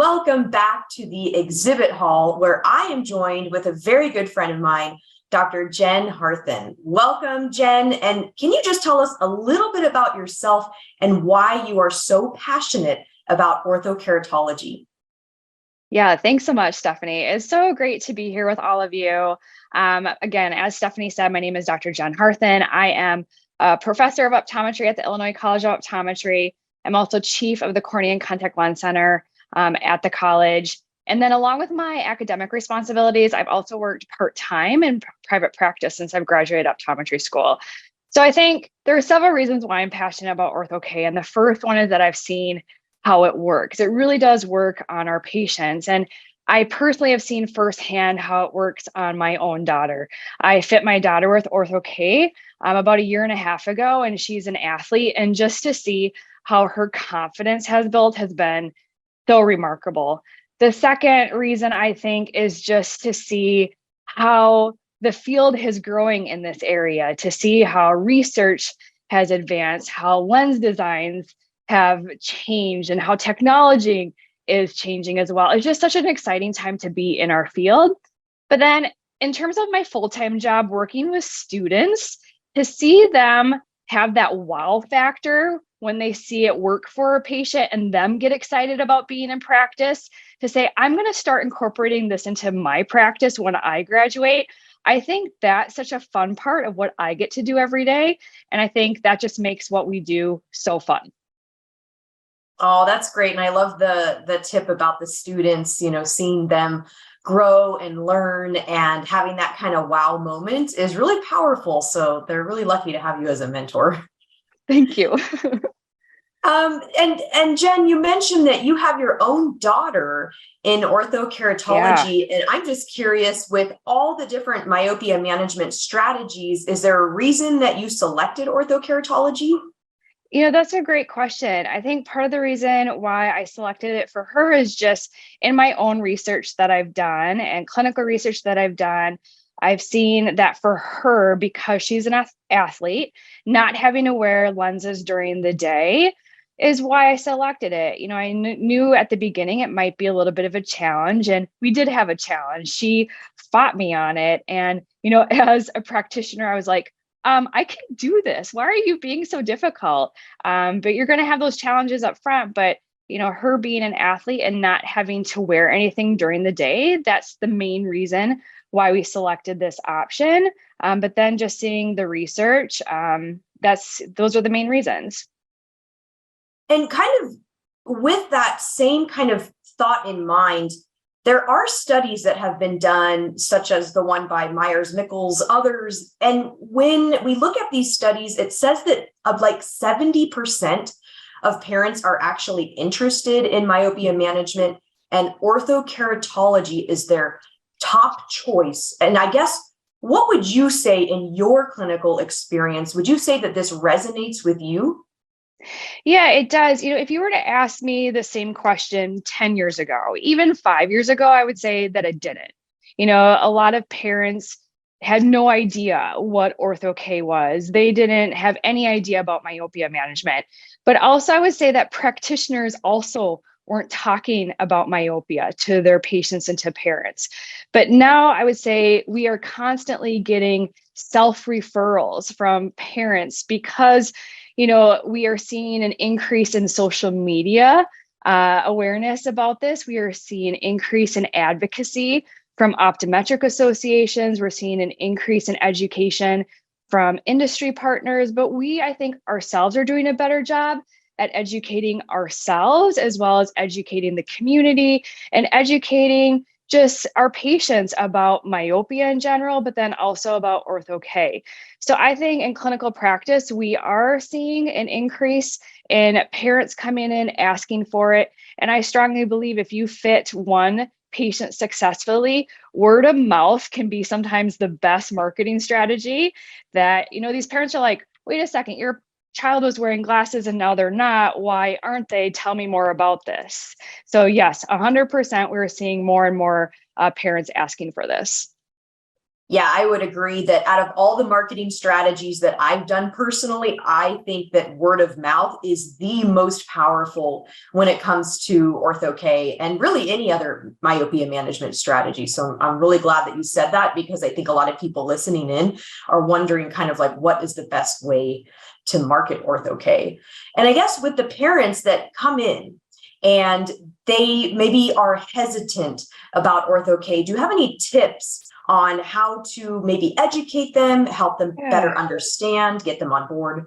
welcome back to the exhibit hall where I am joined with a very good friend of mine, Dr. Jen Harthan. Welcome, Jen. And can you just tell us a little bit about yourself and why you are so passionate about orthokeratology? Yeah, thanks so much, Stephanie. It's so great to be here with all of you. Again, as Stephanie said, my name is Dr. Jen Harthan. I am a professor of optometry at the Illinois College of Optometry. I'm also chief of the Cornea and Contact Lens Center at the college. And then along with my academic responsibilities, I've also worked part-time in private practice since I've graduated optometry school. So I think there are several reasons why I'm passionate about ortho-K. And the first one is that I've seen how it works. It really does work on our patients. And I personally have seen firsthand how it works on my own daughter. I fit my daughter with ortho-K about a year and a half ago, and she's an athlete. And just to see how her confidence has built has been so remarkable. The second reason I think is just to see how the field is growing in this area, to see how research has advanced, how lens designs have changed, and how technology is changing as well. It's just such an exciting time to be in our field. But then in terms of my full-time job working with students, to see them have that wow factor when they see it work for a patient and them get excited about being in practice, to say, I'm going to start incorporating this into my practice when I graduate. I think that's such a fun part of what I get to do every day. And I think that just makes what we do so fun. Oh, that's great. And I love the tip about the students, seeing them grow and learn and having that kind of wow moment is really powerful. So they're really lucky to have you as a mentor. Thank you. And Jen, you mentioned that you have your own daughter in orthokeratology, and I'm just curious, with all the different myopia management strategies, is there a reason that you selected orthokeratology? That's a great question. I think part of the reason why I selected it for her is just in my own research that I've done and clinical research that I've done. I've seen that for her, because she's an athlete, not having to wear lenses during the day is why I selected it. I knew at the beginning it might be a little bit of a challenge, and we did have a challenge. She fought me on it. And, as a practitioner, I was like, I can do this. Why are you being so difficult? But you're going to have those challenges up front. But, her being an athlete and not having to wear anything during the day, that's the main reason why we selected this option. But then just seeing the research, those are the main reasons. And kind of with that same kind of thought in mind, there are studies that have been done, such as the one by Myers-Nichols, others. And when we look at these studies, it says that of like 70% of parents are actually interested in myopia management, and orthokeratology is their top choice. And I guess, what would you say in your clinical experience? Would you say that this resonates with you? Yeah, it does. If you were to ask me the same question 10 years ago, even 5 years ago, I would say that it didn't. A lot of parents had no idea what ortho-K was. They didn't have any idea about myopia management. But also, I would say that practitioners also weren't talking about myopia to their patients and to parents. But now I would say we are constantly getting self-referrals from parents because we are seeing an increase in social media awareness about this. We are seeing an increase in advocacy from optometric associations. We're seeing an increase in education from industry partners, but I think ourselves are doing a better job at educating ourselves, as well as educating the community and educating just our patients about myopia in general, but then also about ortho-K. So I think in clinical practice, we are seeing an increase in parents coming in asking for it. And I strongly believe if you fit one patient successfully, word of mouth can be sometimes the best marketing strategy. That, these parents are like, wait a second, your child was wearing glasses and now they're not. Why aren't they? Tell me more about this. So yes, 100%, we're seeing more and more parents asking for this. Yeah, I would agree that out of all the marketing strategies that I've done personally, I think that word of mouth is the most powerful when it comes to Ortho-K and really any other myopia management strategy. So I'm really glad that you said that, because I think a lot of people listening in are wondering kind of like, what is the best way to market Ortho-K? And I guess with the parents that come in and they maybe are hesitant about Ortho-K, do you have any tips on how to maybe educate them, help them better understand, get them on board?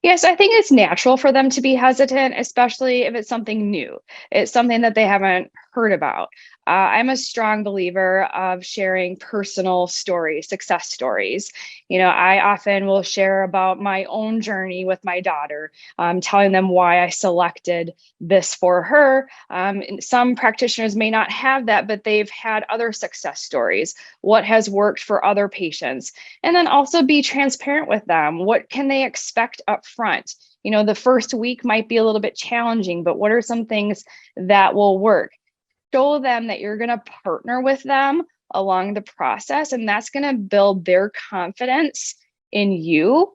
Yes, I think it's natural for them to be hesitant, especially if it's something new. It's something that they haven't heard about. I'm a strong believer of sharing personal stories, success stories. I often will share about my own journey with my daughter, telling them why I selected this for her. Some practitioners may not have that, but they've had other success stories, what has worked for other patients, and then also be transparent with them. What can they expect up front? The first week might be a little bit challenging, but what are some things that will work? Show them that you're going to partner with them along the process, and that's going to build their confidence in you.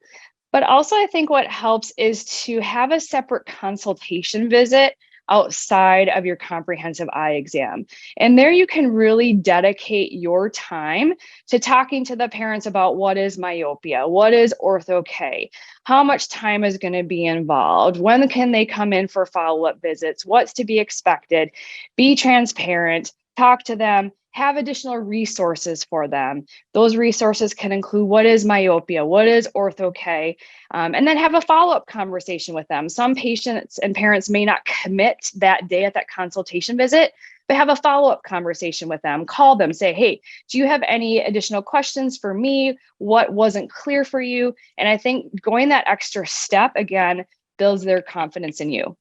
But also, I think what helps is to have a separate consultation visit outside of your comprehensive eye exam. And there you can really dedicate your time to talking to the parents about what is myopia, what is Ortho-K, how much time is going to be involved, when can they come in for follow-up visits, what's to be expected. Be transparent, talk to them, have additional resources for them. Those resources can include what is myopia, what is Ortho-K, and then have a follow-up conversation with them. Some patients and parents may not commit that day at that consultation visit, but have a follow-up conversation with them. Call them, say, hey, do you have any additional questions for me? What wasn't clear for you? And I think going that extra step, again, builds their confidence in you.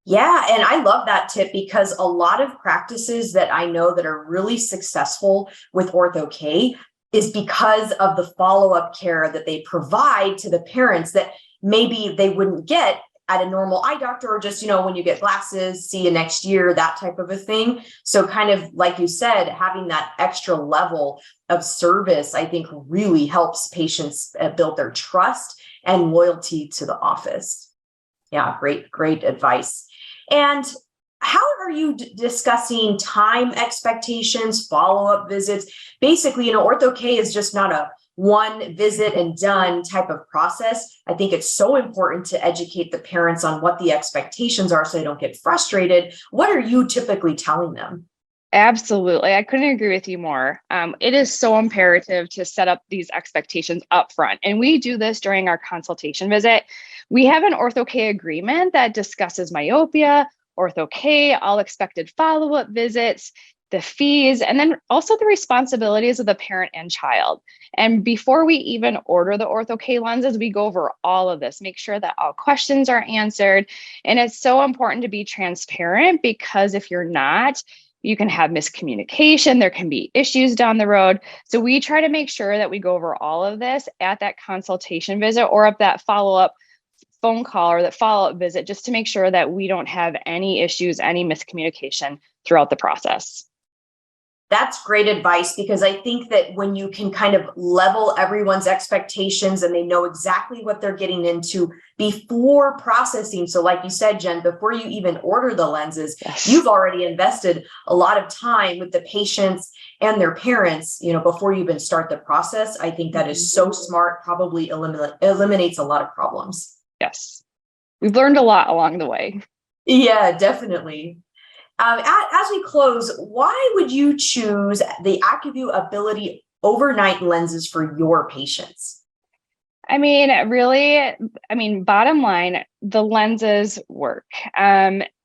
Yeah, and I love that tip, because a lot of practices that I know that are really successful with Ortho-K is because of the follow-up care that they provide to the parents that maybe they wouldn't get at a normal eye doctor, or just, when you get glasses, see you next year, that type of a thing. So kind of like you said, having that extra level of service, I think really helps patients build their trust and loyalty to the office. Yeah, great advice. And how are you discussing time expectations, follow-up visits? Basically, Ortho-K is just not a one visit and done type of process. I think it's so important to educate the parents on what the expectations are so they don't get frustrated. What are you typically telling them? Absolutely. I couldn't agree with you more. It is so imperative to set up these expectations up front. And we do this during our consultation visit. We have an Ortho-K agreement that discusses myopia, Ortho-K, all expected follow-up visits, the fees, and then also the responsibilities of the parent and child. And before we even order the Ortho-K lenses, we go over all of this, make sure that all questions are answered. And it's so important to be transparent, because if you're not, you can have miscommunication, there can be issues down the road. So we try to make sure that we go over all of this at that consultation visit, or at that follow-up phone call or that follow-up visit, just to make sure that we don't have any issues, any miscommunication throughout the process. That's great advice, because I think that when you can kind of level everyone's expectations and they know exactly what they're getting into before processing. So like you said, Jen, before you even order the lenses, Yes. You've already invested a lot of time with the patients and their parents, before you even start the process. I think that is so smart, probably eliminates a lot of problems. Yes. We've learned a lot along the way. Yeah, definitely. As we close, why would you choose the AccuView Abiliti overnight lenses for your patients? Bottom line, the lenses work.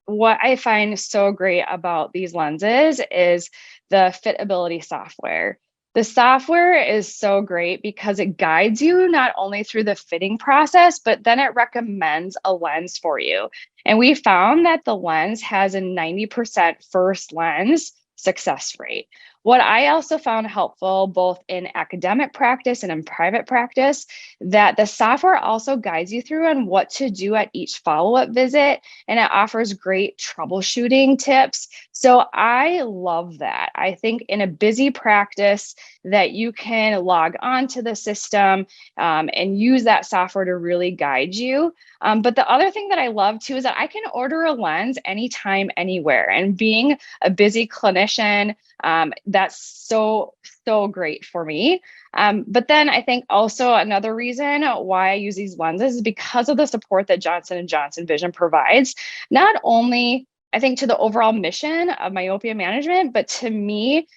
What I find so great about these lenses is the Fitability software. The software is so great because it guides you not only through the fitting process, but then it recommends a lens for you. And we found that the lens has a 90% first lens success rate. What I also found helpful, both in academic practice and in private practice, that the software also guides you through on what to do at each follow-up visit, and it offers great troubleshooting tips. So I love that. I think in a busy practice that you can log on to the system and use that software to really guide you. But the other thing that I love too is that I can order a lens anytime, anywhere. And being a busy clinician, that's so great for me. But then I think also another reason why I use these lenses is because of the support that Johnson & Johnson Vision provides, not only I think to the overall mission of myopia management, but to me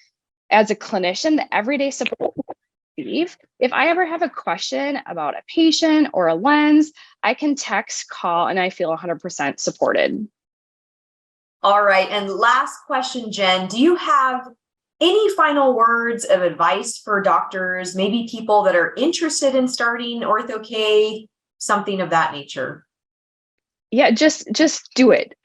as a clinician, the everyday support I receive. If I ever have a question about a patient or a lens, I can text, call, and I feel 100% supported. All right. And last question, Jen, do you have any final words of advice for doctors, maybe people that are interested in starting ortho-K, something of that nature? Yeah, just do it.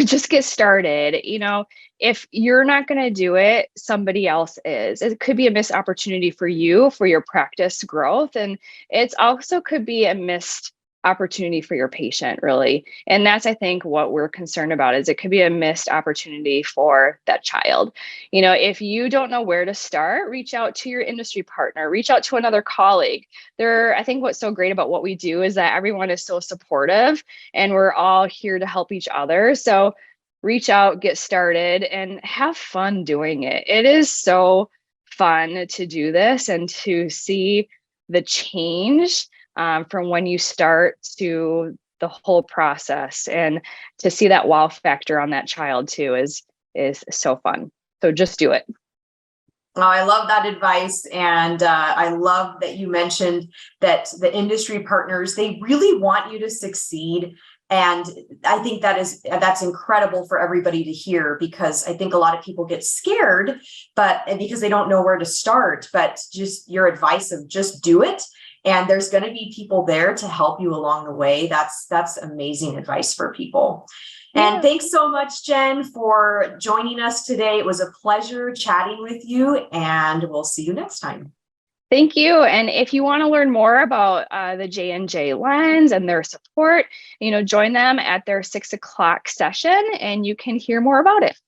Just get started. You know, if you're not going to do it, somebody else is. It could be a missed opportunity for you for your practice growth, and it's also could be a missed opportunity for your patient, really. And that's, I think, what we're concerned about is it could be a missed opportunity for that child. You know, if you don't know where to start, reach out to your industry partner, reach out to another colleague. I think what's so great about what we do is that everyone is so supportive and we're all here to help each other. So reach out, get started, and have fun doing it. It is so fun to do this and to see the change from when you start to the whole process, and to see that wow factor on that child too is so fun. So just do it. Oh, I love that advice. And I love that you mentioned that the industry partners, they really want you to succeed. And I think that's incredible for everybody to hear, because I think a lot of people get scared, but because they don't know where to start. But just your advice of just do it. And there's going to be people there to help you along the way. That's amazing advice for people. And Yeah. thanks so much, Jen, for joining us today. It was a pleasure chatting with you, and we'll see you next time. Thank you. And if you want to learn more about the J&J Lens and their support, join them at their 6 o'clock session and you can hear more about it.